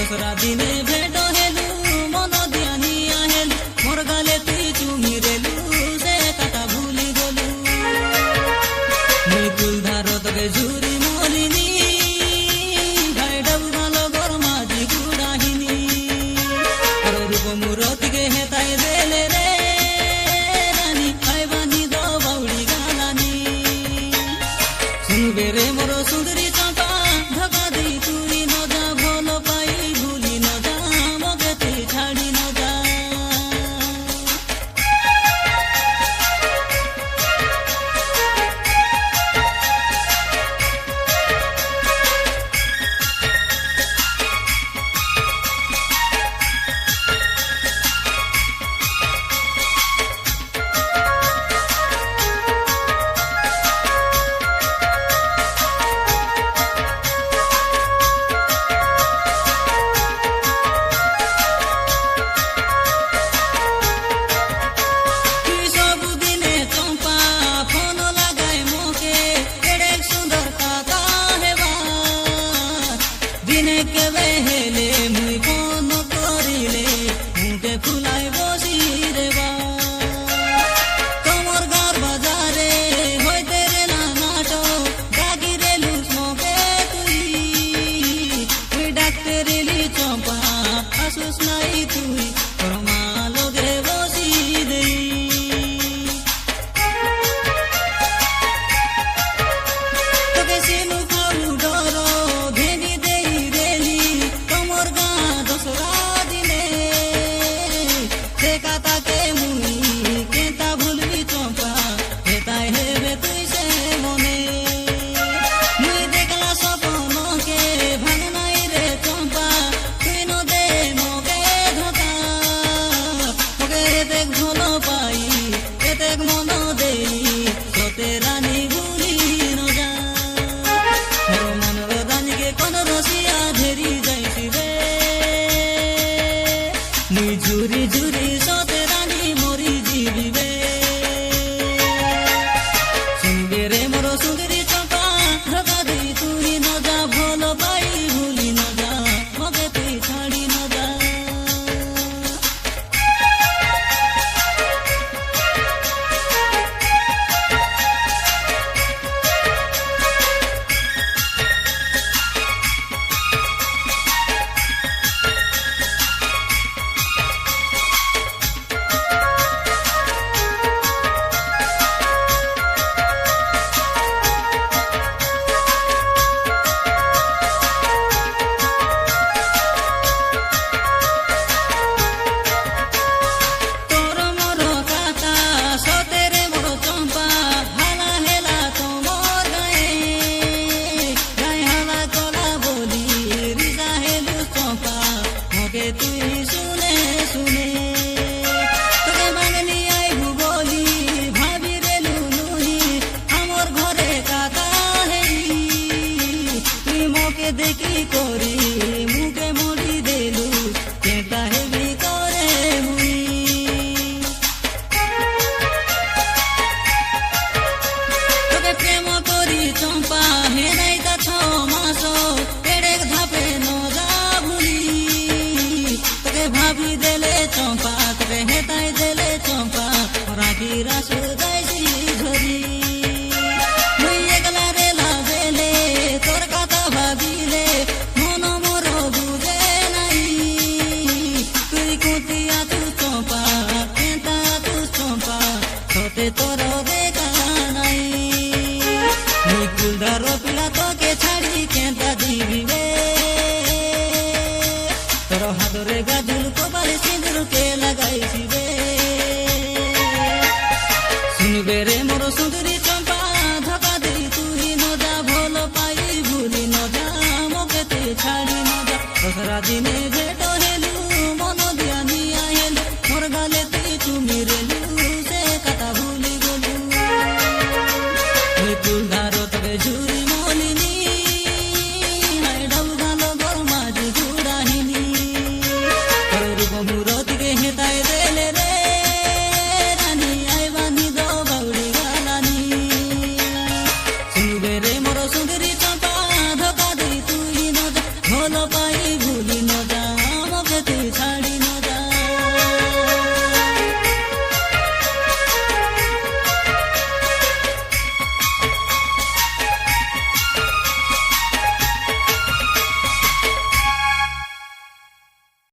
দোসরা দিনে ভেট হেলু মন দিয়ানি আহেলু মোর গালে তুই চুমি রেলু সে কথা ভুলি গলু নিকুল ধার তোকে ঝুরি মলিনি ভাই ডাবু ভালো গর মাঝি গুড়াহিনী রূপ মুরতিকে হেতাই দেলে রে রানী ভাই বাঁধি দো বাউড়ি গালানি শুনবে রে মোর সুন্দরী চম্পা ধকা দেই তুই ন যা ভালো পাই ভুলি ন যা মকে তুই ছাড়ি ন যা কেবে হেলে মুই কোন করিলে মুখে ফুলাই বসি রে বা তোমার গার বাজারে হইতে রে না নাটো ডাকি রে লুচ মকে তুই ডাকতে রেলি চম্পা আসুস নাই তুই তোর মা লোকে বসি দেই তোকে সিনু খাউ ডর ভেঙে দেই রানী ভুলি ন যা মনর রানীকে কোন রসিয়া ধেরি যাইছি রে মুই ঝুরি ঝুরি সতে রানী মরি জীবিবে শুনবে রে মোর সুন্দরী চম্পা ধকা দেই তুই ন যা ভালো পাই ভুলি ন যা মকে তুই ছাড়ি ন যা তুই শুনে শুনে তোকে মাগনি আইবু বলি ভাবি রে লুলুহি আমার ঘরে কাকা হেই তুই মোকে দেখি করি মুখে মরি দেলু কেটা হেবি করে মুই তোকে প্রেম করি চম্পা হে নাই তা 6 মাস পেড়েক ধাপে ন যা ভাবি দেলে চম্পা তোকে হেতাই দেলে চম্পা রাখি রাসু যাইছি ঝরি মুই একলা রেলা বেলে তোর কথা ভাবিলে মন মোর বুঝে নাই তুই কুটিয়া তু চম্পা কেতা তু চম্পা তোতে তোর দেখা নাই মুই কুলদার পিলা তোকে ছাড়ি কেতা দিবিবে তোর হাতরে গাজুল কপালে সিঁদুরকে লাগাইছি রে শুনবে রে মোর সুন্দরী চম্পা ধকা দেই তুই ন যা ভালো পাই ভুলি ন যা মকে তুই ছাড়ি ন যা দোসরা দিনে ভেট হেলি